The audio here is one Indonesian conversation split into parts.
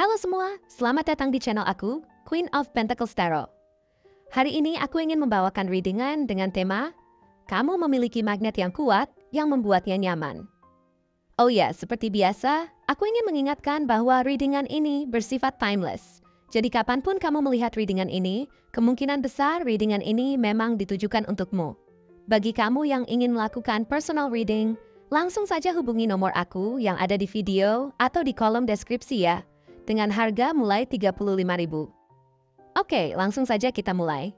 Halo semua, selamat datang di channel aku, Queen of Pentacles Tarot. Hari ini aku ingin membawakan readingan dengan tema, kamu memiliki magnet yang kuat yang membuatnya nyaman. Oh ya, seperti biasa, aku ingin mengingatkan bahwa readingan ini bersifat timeless. Jadi kapanpun kamu melihat readingan ini, kemungkinan besar readingan ini memang ditujukan untukmu. Bagi kamu yang ingin melakukan personal reading, langsung saja hubungi nomor aku yang ada di video atau di kolom deskripsi ya, dengan harga mulai 35.000. Oke, langsung saja kita mulai.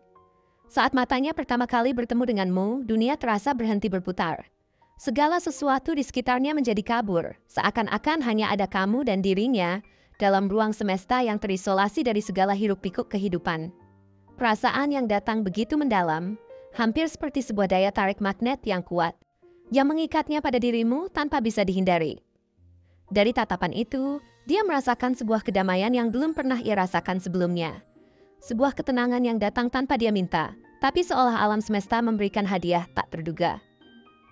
Saat matanya pertama kali bertemu denganmu, dunia terasa berhenti berputar. Segala sesuatu di sekitarnya menjadi kabur, seakan-akan hanya ada kamu dan dirinya dalam ruang semesta yang terisolasi dari segala hiruk-pikuk kehidupan. Perasaan yang datang begitu mendalam, hampir seperti sebuah daya tarik magnet yang kuat, yang mengikatnya pada dirimu tanpa bisa dihindari. Dari tatapan itu, dia merasakan sebuah kedamaian yang belum pernah ia rasakan sebelumnya. Sebuah ketenangan yang datang tanpa dia minta, tapi seolah alam semesta memberikan hadiah tak terduga.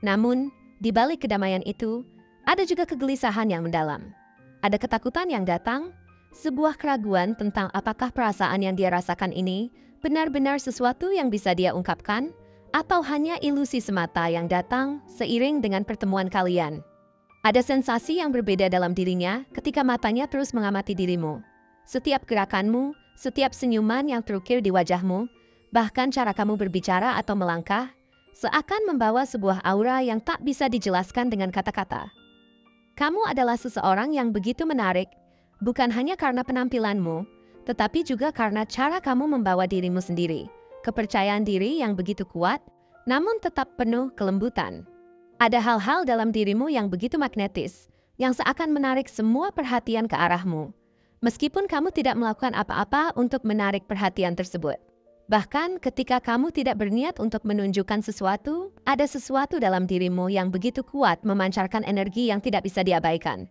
Namun, di balik kedamaian itu, ada juga kegelisahan yang mendalam. Ada ketakutan yang datang, sebuah keraguan tentang apakah perasaan yang dia rasakan ini benar-benar sesuatu yang bisa dia ungkapkan, atau hanya ilusi semata yang datang seiring dengan pertemuan kalian. Ada sensasi yang berbeda dalam dirinya ketika matanya terus mengamati dirimu. Setiap gerakanmu, setiap senyuman yang terukir di wajahmu, bahkan cara kamu berbicara atau melangkah, seakan membawa sebuah aura yang tak bisa dijelaskan dengan kata-kata. Kamu adalah seseorang yang begitu menarik, bukan hanya karena penampilanmu, tetapi juga karena cara kamu membawa dirimu sendiri. Kepercayaan diri yang begitu kuat, namun tetap penuh kelembutan. Ada hal-hal dalam dirimu yang begitu magnetis, yang seakan menarik semua perhatian ke arahmu. Meskipun kamu tidak melakukan apa-apa untuk menarik perhatian tersebut. Bahkan ketika kamu tidak berniat untuk menunjukkan sesuatu, ada sesuatu dalam dirimu yang begitu kuat memancarkan energi yang tidak bisa diabaikan.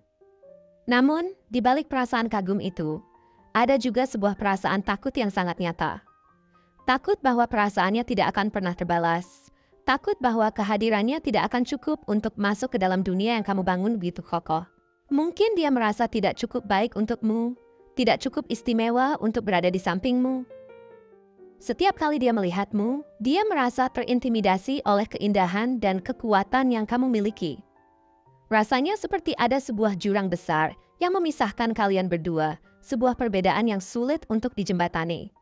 Namun, di balik perasaan kagum itu, ada juga sebuah perasaan takut yang sangat nyata. Takut bahwa perasaannya tidak akan pernah terbalas. Takut bahwa kehadirannya tidak akan cukup untuk masuk ke dalam dunia yang kamu bangun begitu kokoh. Mungkin dia merasa tidak cukup baik untukmu, tidak cukup istimewa untuk berada di sampingmu. Setiap kali dia melihatmu, dia merasa terintimidasi oleh keindahan dan kekuatan yang kamu miliki. Rasanya seperti ada sebuah jurang besar yang memisahkan kalian berdua, sebuah perbedaan yang sulit untuk dijembatani.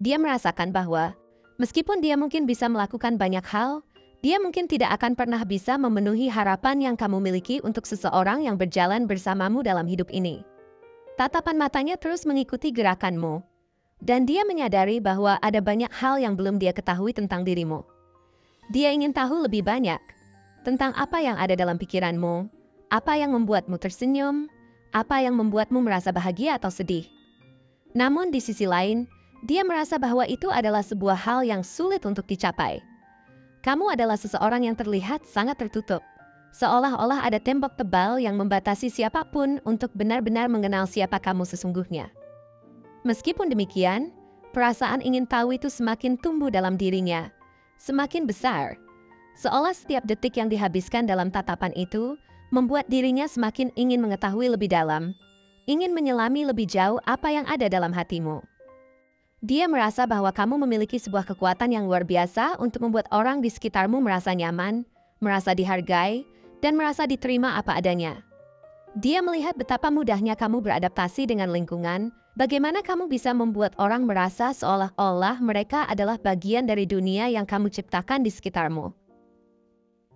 Dia merasakan bahwa, meskipun dia mungkin bisa melakukan banyak hal, dia mungkin tidak akan pernah bisa memenuhi harapan yang kamu miliki untuk seseorang yang berjalan bersamamu dalam hidup ini. Tatapan matanya terus mengikuti gerakanmu. Dan dia menyadari bahwa ada banyak hal yang belum dia ketahui tentang dirimu. Dia ingin tahu lebih banyak tentang apa yang ada dalam pikiranmu, apa yang membuatmu tersenyum, apa yang membuatmu merasa bahagia atau sedih. Namun di sisi lain, dia merasa bahwa itu adalah sebuah hal yang sulit untuk dicapai. Kamu adalah seseorang yang terlihat sangat tertutup, seolah-olah ada tembok tebal yang membatasi siapapun untuk benar-benar mengenal siapa kamu sesungguhnya. Meskipun demikian, perasaan ingin tahu itu semakin tumbuh dalam dirinya, semakin besar. Seolah setiap detik yang dihabiskan dalam tatapan itu membuat dirinya semakin ingin mengetahui lebih dalam, ingin menyelami lebih jauh apa yang ada dalam hatimu. Dia merasa bahwa kamu memiliki sebuah kekuatan yang luar biasa untuk membuat orang di sekitarmu merasa nyaman, merasa dihargai, dan merasa diterima apa adanya. Dia melihat betapa mudahnya kamu beradaptasi dengan lingkungan, bagaimana kamu bisa membuat orang merasa seolah-olah mereka adalah bagian dari dunia yang kamu ciptakan di sekitarmu.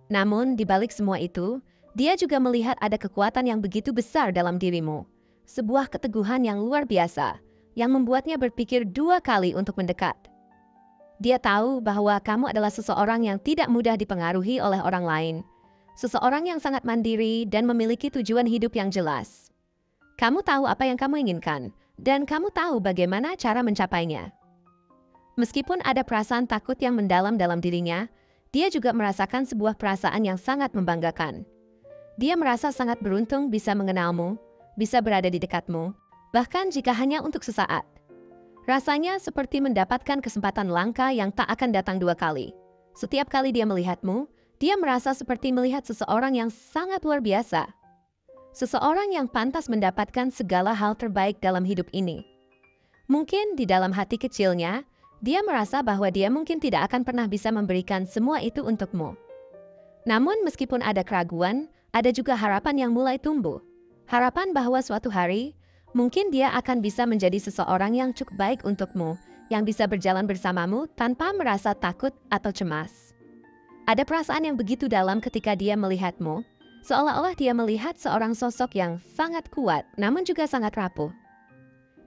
Namun, di balik semua itu, dia juga melihat ada kekuatan yang begitu besar dalam dirimu. Sebuah keteguhan yang luar biasa, yang membuatnya berpikir dua kali untuk mendekat. Dia tahu bahwa kamu adalah seseorang yang tidak mudah dipengaruhi oleh orang lain. Seseorang yang sangat mandiri dan memiliki tujuan hidup yang jelas. Kamu tahu apa yang kamu inginkan, dan kamu tahu bagaimana cara mencapainya. Meskipun ada perasaan takut yang mendalam dalam dirinya, dia juga merasakan sebuah perasaan yang sangat membanggakan. Dia merasa sangat beruntung bisa mengenalmu, bisa berada di dekatmu, bahkan jika hanya untuk sesaat. Rasanya seperti mendapatkan kesempatan langka yang tak akan datang dua kali. Setiap kali dia melihatmu, dia merasa seperti melihat seseorang yang sangat luar biasa. seseorang yang pantas mendapatkan segala hal terbaik dalam hidup ini. Mungkin di dalam hati kecilnya, dia merasa bahwa dia mungkin tidak akan pernah bisa memberikan semua itu untukmu. Namun meskipun ada keraguan, ada juga harapan yang mulai tumbuh. Harapan bahwa suatu hari, mungkin dia akan bisa menjadi seseorang yang cukup baik untukmu, yang bisa berjalan bersamamu tanpa merasa takut atau cemas. Ada perasaan yang begitu dalam ketika dia melihatmu, seolah-olah dia melihat seorang sosok yang sangat kuat namun juga sangat rapuh.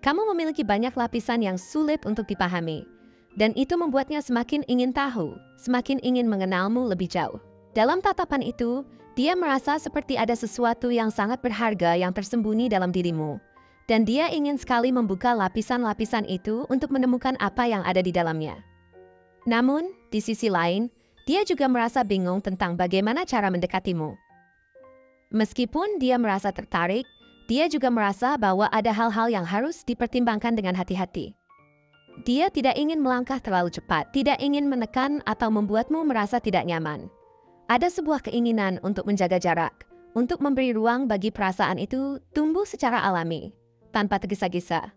Kamu memiliki banyak lapisan yang sulit untuk dipahami, dan itu membuatnya semakin ingin tahu, semakin ingin mengenalmu lebih jauh. Dalam tatapan itu, dia merasa seperti ada sesuatu yang sangat berharga yang tersembunyi dalam dirimu, dan dia ingin sekali membuka lapisan-lapisan itu untuk menemukan apa yang ada di dalamnya. Namun, di sisi lain, dia juga merasa bingung tentang bagaimana cara mendekatimu. Meskipun dia merasa tertarik, dia juga merasa bahwa ada hal-hal yang harus dipertimbangkan dengan hati-hati. Dia tidak ingin melangkah terlalu cepat, tidak ingin menekan atau membuatmu merasa tidak nyaman. Ada sebuah keinginan untuk menjaga jarak, untuk memberi ruang bagi perasaan itu tumbuh secara alami, tanpa tergesa-gesa.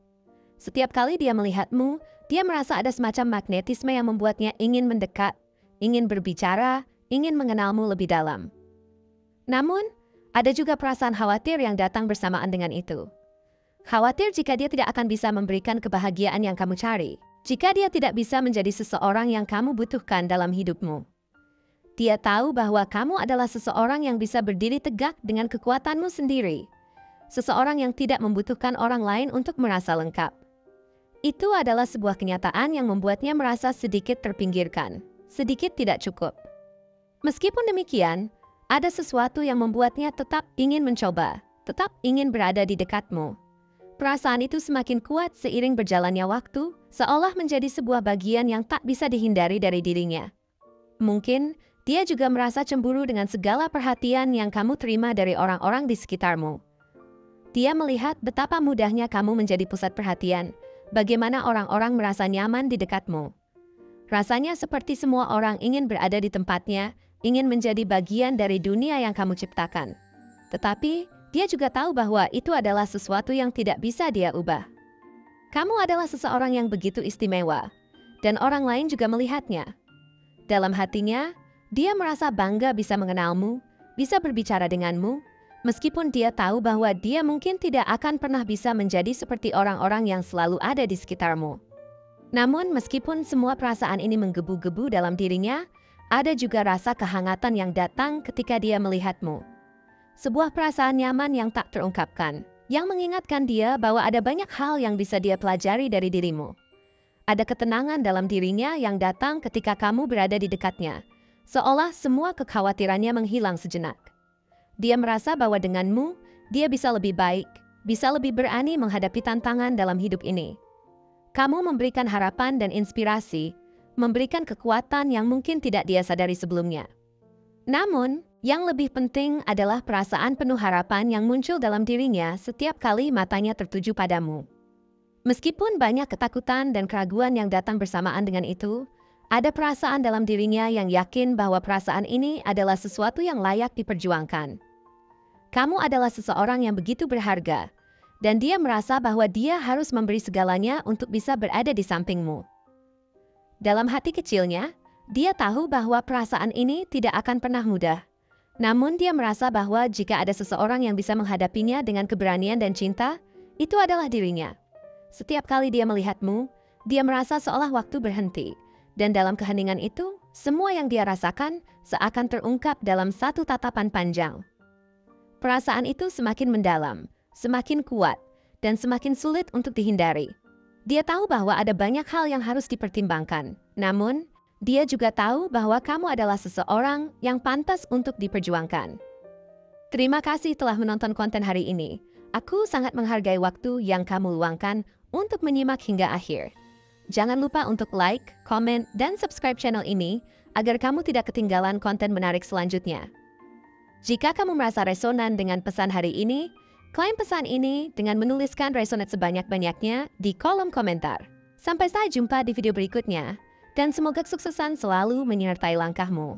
Setiap kali dia melihatmu, dia merasa ada semacam magnetisme yang membuatnya ingin mendekat, ingin berbicara, ingin mengenalmu lebih dalam. Namun, ada juga perasaan khawatir yang datang bersamaan dengan itu. Khawatir jika dia tidak akan bisa memberikan kebahagiaan yang kamu cari, jika dia tidak bisa menjadi seseorang yang kamu butuhkan dalam hidupmu. Dia tahu bahwa kamu adalah seseorang yang bisa berdiri tegak dengan kekuatanmu sendiri, seseorang yang tidak membutuhkan orang lain untuk merasa lengkap. Itu adalah sebuah kenyataan yang membuatnya merasa sedikit terpinggirkan, sedikit tidak cukup. Meskipun demikian, ada sesuatu yang membuatnya tetap ingin mencoba, tetap ingin berada di dekatmu. Perasaan itu semakin kuat seiring berjalannya waktu, seolah menjadi sebuah bagian yang tak bisa dihindari dari dirinya. Mungkin, dia juga merasa cemburu dengan segala perhatian yang kamu terima dari orang-orang di sekitarmu. Dia melihat betapa mudahnya kamu menjadi pusat perhatian, bagaimana orang-orang merasa nyaman di dekatmu. Rasanya seperti semua orang ingin berada di tempatnya, ingin menjadi bagian dari dunia yang kamu ciptakan. Tetapi, dia juga tahu bahwa itu adalah sesuatu yang tidak bisa dia ubah. Kamu adalah seseorang yang begitu istimewa, dan orang lain juga melihatnya. Dalam hatinya, dia merasa bangga bisa mengenalmu, bisa berbicara denganmu, meskipun dia tahu bahwa dia mungkin tidak akan pernah bisa menjadi seperti orang-orang yang selalu ada di sekitarmu. Namun, meskipun semua perasaan ini menggebu-gebu dalam dirinya, ada juga rasa kehangatan yang datang ketika dia melihatmu. Sebuah perasaan nyaman yang tak terungkapkan, yang mengingatkan dia bahwa ada banyak hal yang bisa dia pelajari dari dirimu. Ada ketenangan dalam dirinya yang datang ketika kamu berada di dekatnya, seolah semua kekhawatirannya menghilang sejenak. Dia merasa bahwa denganmu, dia bisa lebih baik, bisa lebih berani menghadapi tantangan dalam hidup ini. Kamu memberikan harapan dan inspirasi, memberikan kekuatan yang mungkin tidak dia sadari sebelumnya. Namun, yang lebih penting adalah perasaan penuh harapan yang muncul dalam dirinya setiap kali matanya tertuju padamu. Meskipun banyak ketakutan dan keraguan yang datang bersamaan dengan itu, ada perasaan dalam dirinya yang yakin bahwa perasaan ini adalah sesuatu yang layak diperjuangkan. Kamu adalah seseorang yang begitu berharga, dan dia merasa bahwa dia harus memberi segalanya untuk bisa berada di sampingmu. Dalam hati kecilnya, dia tahu bahwa perasaan ini tidak akan pernah mudah. Namun dia merasa bahwa jika ada seseorang yang bisa menghadapinya dengan keberanian dan cinta, itu adalah dirinya. Setiap kali dia melihatmu, dia merasa seolah waktu berhenti. Dan dalam keheningan itu, semua yang dia rasakan seakan terungkap dalam satu tatapan panjang. Perasaan itu semakin mendalam, semakin kuat, dan semakin sulit untuk dihindari. Dia tahu bahwa ada banyak hal yang harus dipertimbangkan. Namun, dia juga tahu bahwa kamu adalah seseorang yang pantas untuk diperjuangkan. Terima kasih telah menonton konten hari ini. Aku sangat menghargai waktu yang kamu luangkan untuk menyimak hingga akhir. Jangan lupa untuk like, komen, dan subscribe channel ini agar kamu tidak ketinggalan konten menarik selanjutnya. Jika kamu merasa resonan dengan pesan hari ini, klaim pesan ini dengan menuliskan resonate sebanyak-banyaknya di kolom komentar. Sampai jumpa di video berikutnya, dan semoga kesuksesan selalu menyertai langkahmu.